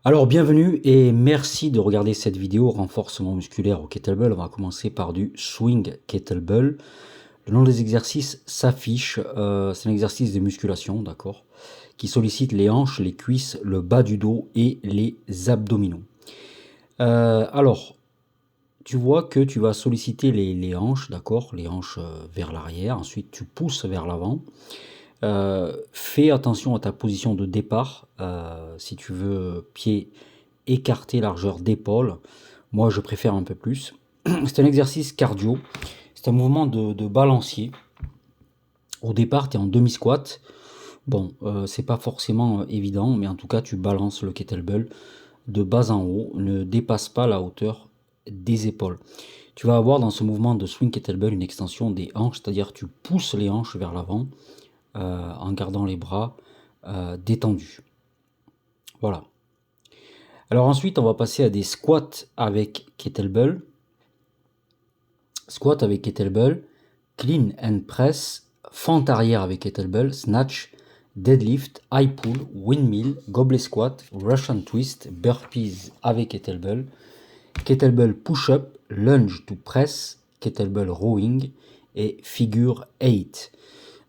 Alors bienvenue et merci de regarder cette vidéo renforcement musculaire au kettlebell. On va commencer par du swing kettlebell. Le nom des exercices s'affiche, c'est un exercice de musculation, d'accord, qui sollicite les hanches, les cuisses, le bas du dos et les abdominaux. Alors, tu vois que tu vas solliciter les hanches, d'accord, les hanches vers l'arrière, ensuite tu pousses vers l'avant. Fais attention à ta position de départ, si tu veux pied écarté, largeur d'épaule. Moi, je préfère un peu plus. C'est un exercice cardio. C'est un mouvement de balancier. Au départ, tu es en demi-squat. Bon, c'est pas forcément évident, mais en tout cas, tu balances le kettlebell de bas en haut. Ne dépasse pas la hauteur des épaules. Tu vas avoir dans ce mouvement de swing kettlebell une extension des hanches, c'est-à-dire tu pousses les hanches vers l'avant en gardant les bras détendus. Voilà. Alors ensuite, on va passer à des squats avec kettlebell. Squat avec kettlebell, clean and press, fente arrière avec kettlebell, snatch, deadlift, high pull, windmill, goblet squat, Russian twist, burpees avec kettlebell, kettlebell push-up, lunge to press, kettlebell rowing et figure 8.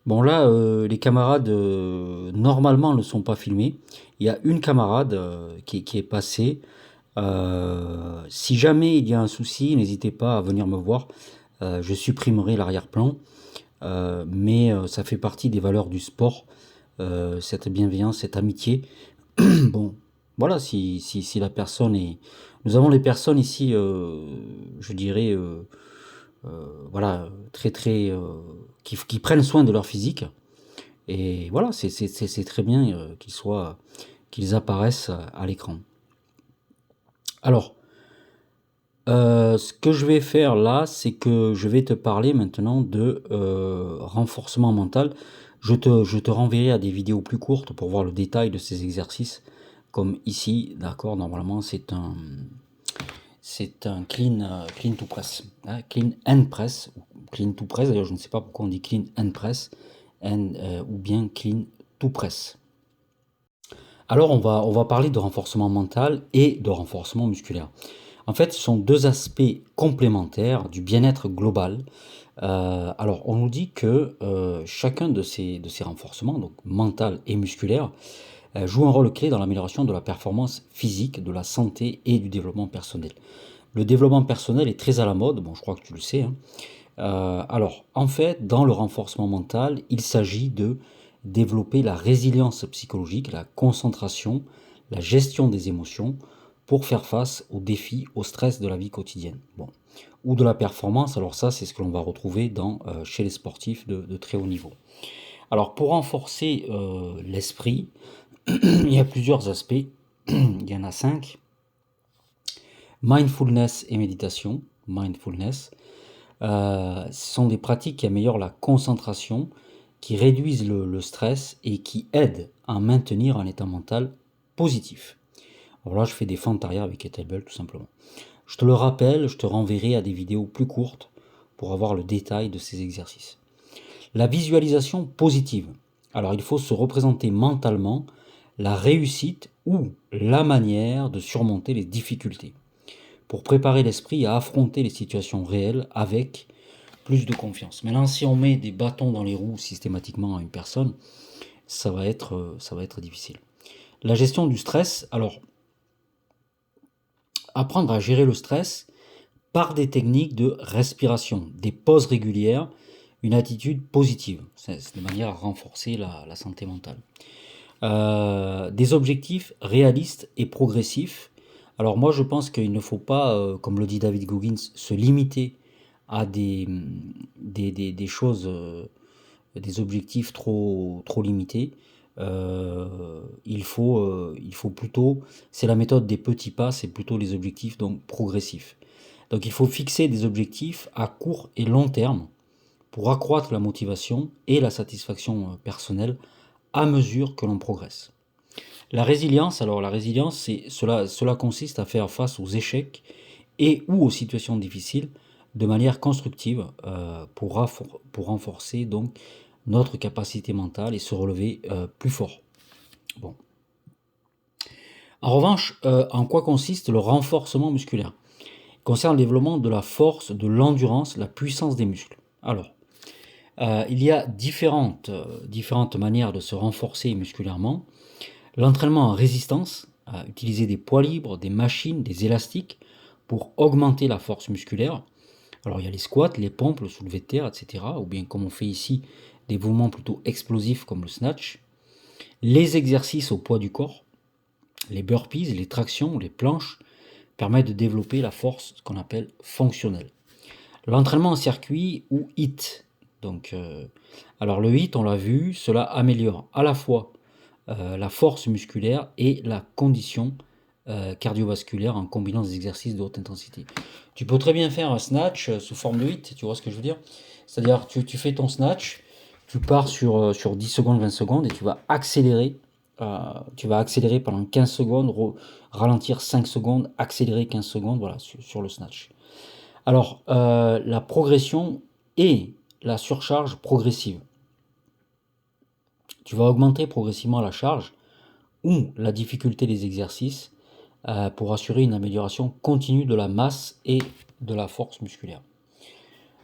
Bon là, les camarades normalement ne sont pas filmés. Il y a une camarade qui est passée. Si jamais il y a un souci, n'hésitez pas à venir me voir. Je supprimerai l'arrière-plan, mais ça fait partie des valeurs du sport, cette bienveillance, cette amitié. Bon, voilà, si la personne est... Nous avons les personnes ici, je dirais, voilà, qui prennent soin de leur physique. Et voilà, c'est très bien qu'ils apparaissent à l'écran. Alors, ce que je vais faire là, c'est que je vais te parler maintenant de renforcement mental. Je te renverrai à des vidéos plus courtes pour voir le détail de ces exercices. Comme ici, d'accord, normalement c'est un clean to press, hein, clean and press, ou clean to press, d'ailleurs je ne sais pas pourquoi on dit clean and press, ou bien clean to press. Alors on va parler de renforcement mental et de renforcement musculaire. En fait, ce sont deux aspects complémentaires du bien-être global. Alors, on nous dit que chacun de ces renforcements, donc mental et musculaire, joue un rôle clé dans l'amélioration de la performance physique, de la santé et du développement personnel. Le développement personnel est très à la mode, bon, je crois que tu le sais, hein. Alors, en fait, dans le renforcement mental, il s'agit de développer la résilience psychologique, la concentration, la gestion des émotions pour faire face aux défis, au stress de la vie quotidienne. Bon. Ou de la performance, alors ça, c'est ce que l'on va retrouver chez les sportifs de très haut niveau. Alors, pour renforcer l'esprit, il y a plusieurs aspects. Il y en a 5. Mindfulness et méditation. Mindfulness. Ce sont des pratiques qui améliorent la concentration, qui réduisent le stress et qui aident à maintenir un état mental positif. Alors là, je fais des fentes arrière avec kettlebell tout simplement. Je te le rappelle, je te renverrai à des vidéos plus courtes pour avoir le détail de ces exercices. La visualisation positive. Alors il faut se représenter mentalement la réussite ou la manière de surmonter les difficultés pour préparer l'esprit à affronter les situations réelles avec plus de confiance. Maintenant, si on met des bâtons dans les roues systématiquement à une personne, ça va être difficile. La gestion du stress, alors apprendre à gérer le stress par des techniques de respiration, des pauses régulières, une attitude positive. C'est de manière à renforcer la santé mentale. Des objectifs réalistes et progressifs. Alors moi je pense qu'il ne faut pas, comme le dit David Goggins, se limiter à des choses, des objectifs trop limités. Il faut plutôt, c'est la méthode des petits pas, c'est plutôt les objectifs donc progressifs. Donc il faut fixer des objectifs à court et long terme pour accroître la motivation et la satisfaction personnelle à mesure que l'on progresse. La résilience, alors la résilience, cela consiste à faire face aux échecs et ou aux situations difficiles de manière constructive pour renforcer donc notre capacité mentale et se relever plus fort. Bon. En revanche, en quoi consiste le renforcement musculaire? Il concerne le développement de la force, de l'endurance, la puissance des muscles. Alors, il y a différentes manières de se renforcer musculairement. L'entraînement en résistance, utiliser des poids libres, des machines, des élastiques pour augmenter la force musculaire. Alors il y a les squats, les pompes, le soulevé de terre, etc. Ou bien comme on fait ici, des mouvements plutôt explosifs comme le snatch. Les exercices au poids du corps, les burpees, les tractions, les planches, permettent de développer la force, ce qu'on appelle fonctionnelle. L'entraînement en circuit ou HIIT. Donc, alors le HIIT, on l'a vu, cela améliore à la fois la force musculaire et la condition cardiovasculaire en combinant des exercices de haute intensité. Tu peux très bien faire un snatch sous forme de HIIT, tu vois ce que je veux dire? C'est-à-dire tu fais ton snatch, tu pars sur 10 secondes, 20 secondes et tu vas accélérer pendant 15 secondes, ralentir 5 secondes, accélérer 15 secondes, voilà, sur le snatch. Alors, la progression et la surcharge progressive. Tu vas augmenter progressivement la charge ou la difficulté des exercices pour assurer une amélioration continue de la masse et de la force musculaire.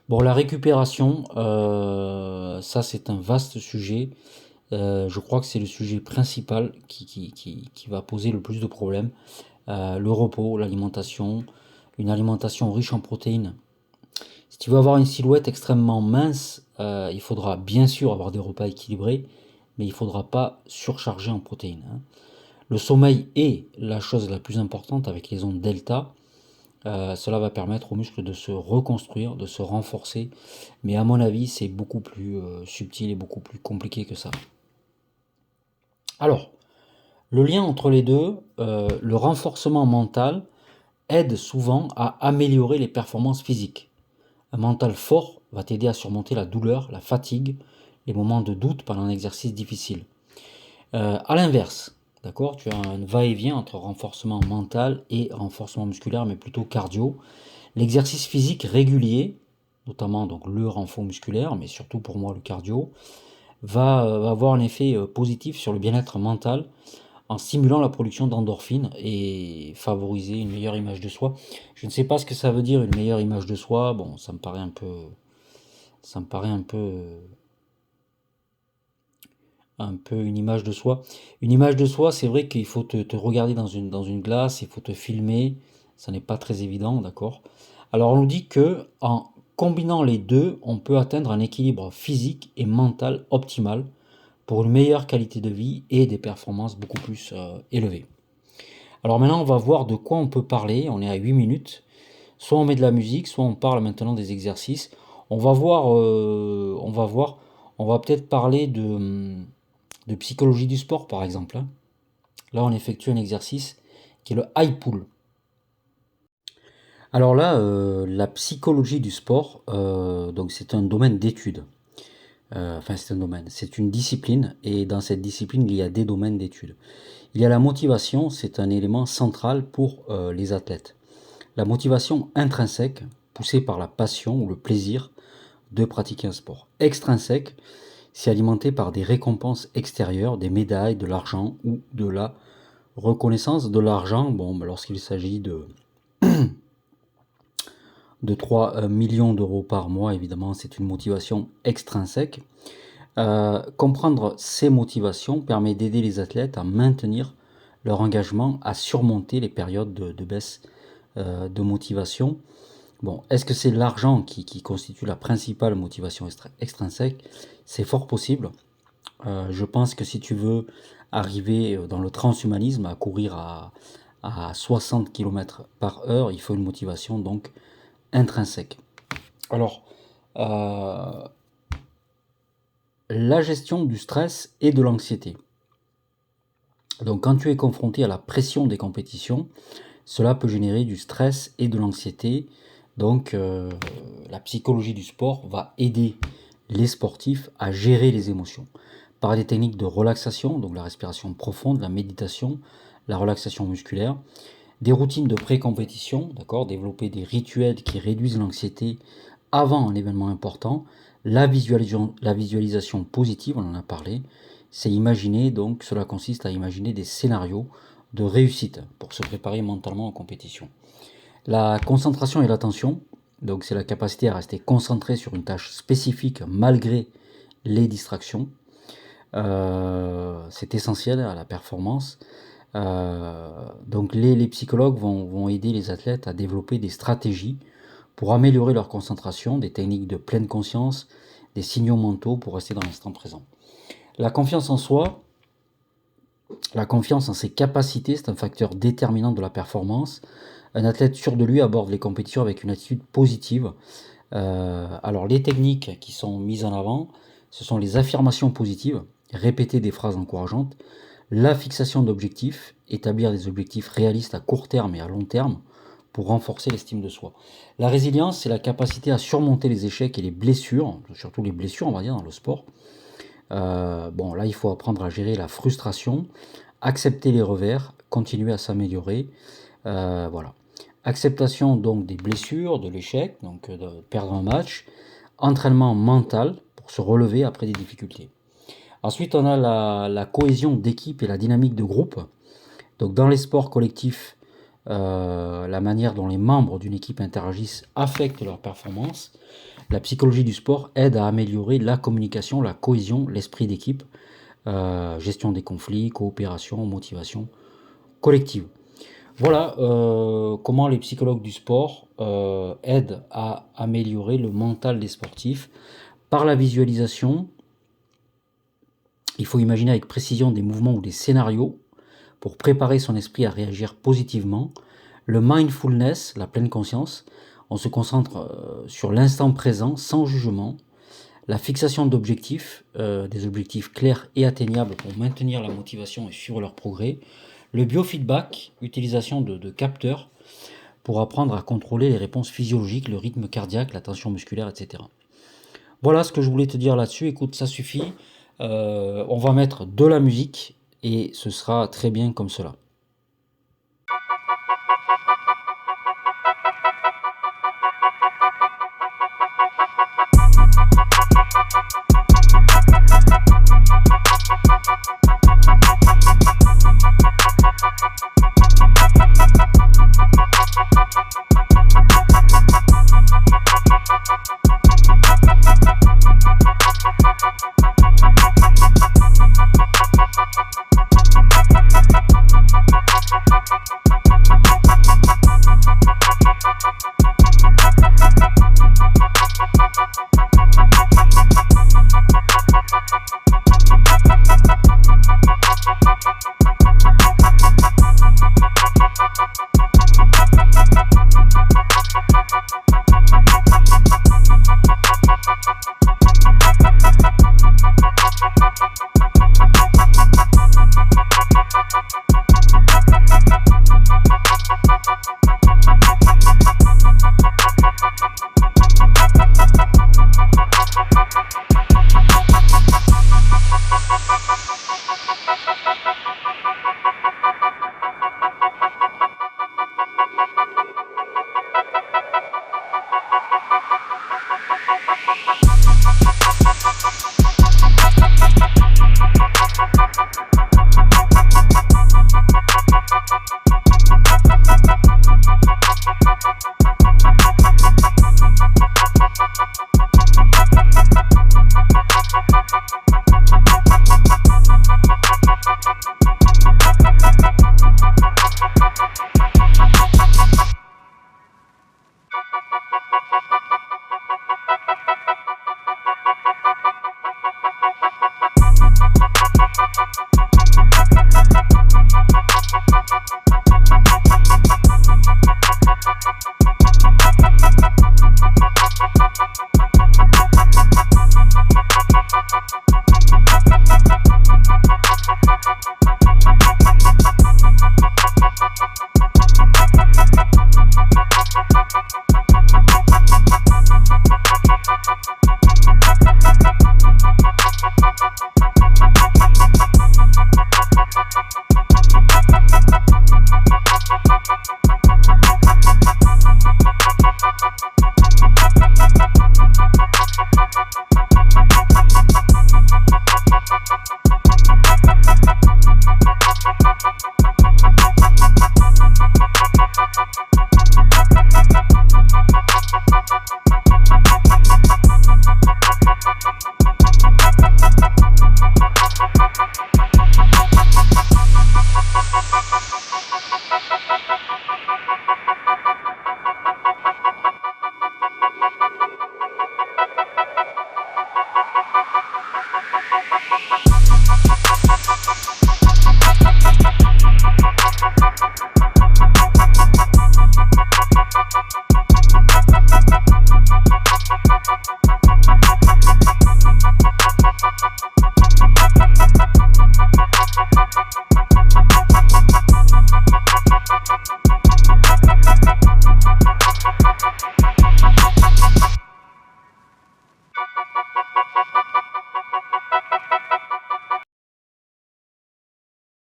Bon, la récupération, ça c'est un vaste sujet. Je crois que c'est le sujet principal qui va poser le plus de problèmes. Le repos, l'alimentation, une alimentation riche en protéines. Si tu veux avoir une silhouette extrêmement mince, il faudra bien sûr avoir des repas équilibrés, mais il ne faudra pas surcharger en protéines. Le sommeil est la chose la plus importante avec les ondes delta. Cela va permettre aux muscles de se reconstruire, de se renforcer. Mais à mon avis, c'est beaucoup plus subtil et beaucoup plus compliqué que ça. Alors, le lien entre les deux, le renforcement mental aide souvent à améliorer les performances physiques. Un mental fort va t'aider à surmonter la douleur, la fatigue, les moments de doute pendant un exercice difficile. À l'inverse, d'accord, tu as un va-et-vient entre renforcement mental et renforcement musculaire, mais plutôt cardio. L'exercice physique régulier, notamment donc le renfort musculaire, mais surtout pour moi le cardio, va avoir un effet positif sur le bien-être mental en stimulant la production d'endorphines et favoriser une meilleure image de soi. Je ne sais pas ce que ça veut dire une meilleure image de soi. Bon, ça me paraît un peu une image de soi. Une image de soi, c'est vrai qu'il faut te regarder dans une glace, il faut te filmer, ça n'est pas très évident, d'accord? Alors on nous dit que en combinant les deux, on peut atteindre un équilibre physique et mental optimal pour une meilleure qualité de vie et des performances beaucoup plus élevées. Alors maintenant, on va voir de quoi on peut parler. On est à 8 minutes. Soit on met de la musique, soit on parle maintenant des exercices. On va voir, on va peut-être parler de psychologie du sport, par exemple. Là, on effectue un exercice qui est le high pull. Alors là, la psychologie du sport, donc c'est un domaine d'étude. C'est un domaine, c'est une discipline, et dans cette discipline, il y a des domaines d'études. Il y a la motivation, c'est un élément central pour les athlètes. La motivation intrinsèque, poussée par la passion ou le plaisir de pratiquer un sport. Extrinsèque, c'est alimenté par des récompenses extérieures, des médailles, de l'argent ou de la reconnaissance. De l'argent, bon, lorsqu'il s'agit de 3 millions d'euros par mois, évidemment, c'est une motivation extrinsèque. Comprendre ces motivations permet d'aider les athlètes à maintenir leur engagement, à surmonter les périodes de baisse de motivation. Bon, est-ce que c'est l'argent qui constitue la principale motivation extrinsèque? C'est fort possible. Je pense que si tu veux arriver dans le transhumanisme, à courir à 60 km/h, il faut une motivation donc intrinsèque. Alors, la gestion du stress et de l'anxiété. Donc quand tu es confronté à la pression des compétitions, cela peut générer du stress et de l'anxiété. Donc la psychologie du sport va aider les sportifs à gérer les émotions par des techniques de relaxation, donc la respiration profonde, la méditation, la relaxation musculaire, des routines de pré-compétition, d'accord, développer des rituels qui réduisent l'anxiété avant un événement important, la visualisation positive, on en a parlé, c'est imaginer, donc cela consiste à imaginer des scénarios de réussite pour se préparer mentalement en compétition. La concentration et l'attention, donc c'est la capacité à rester concentré sur une tâche spécifique malgré les distractions. C'est essentiel à la performance. Donc les psychologues vont aider les athlètes à développer des stratégies pour améliorer leur concentration, des techniques de pleine conscience, des signaux mentaux pour rester dans l'instant présent. La confiance en soi, la confiance en ses capacités, c'est un facteur déterminant de la performance. Un athlète sûr de lui aborde les compétitions avec une attitude positive. Alors les techniques qui sont mises en avant, ce sont les affirmations positives, répéter des phrases encourageantes, la fixation d'objectifs, établir des objectifs réalistes à court terme et à long terme pour renforcer l'estime de soi. La résilience, c'est la capacité à surmonter les échecs et les blessures, surtout les blessures on va dire dans le sport. Bon là il faut apprendre à gérer la frustration, accepter les revers, continuer à s'améliorer, voilà. Acceptation donc des blessures, de l'échec, donc de perdre un match, entraînement mental pour se relever après des difficultés. Ensuite on a la cohésion d'équipe et la dynamique de groupe. Donc dans les sports collectifs, la manière dont les membres d'une équipe interagissent affecte leur performance. La psychologie du sport aide à améliorer la communication, la cohésion, l'esprit d'équipe, gestion des conflits, coopération, motivation collective. Voilà comment les psychologues du sport aident à améliorer le mental des sportifs par la visualisation. Il faut imaginer avec précision des mouvements ou des scénarios pour préparer son esprit à réagir positivement. Le mindfulness, la pleine conscience, on se concentre sur l'instant présent sans jugement. La fixation d'objectifs, des objectifs clairs et atteignables pour maintenir la motivation et suivre leur progrès. Le biofeedback, utilisation de capteurs pour apprendre à contrôler les réponses physiologiques, le rythme cardiaque, la tension musculaire, etc. Voilà ce que je voulais te dire là-dessus. Écoute, ça suffit. On va mettre de la musique et ce sera très bien comme cela.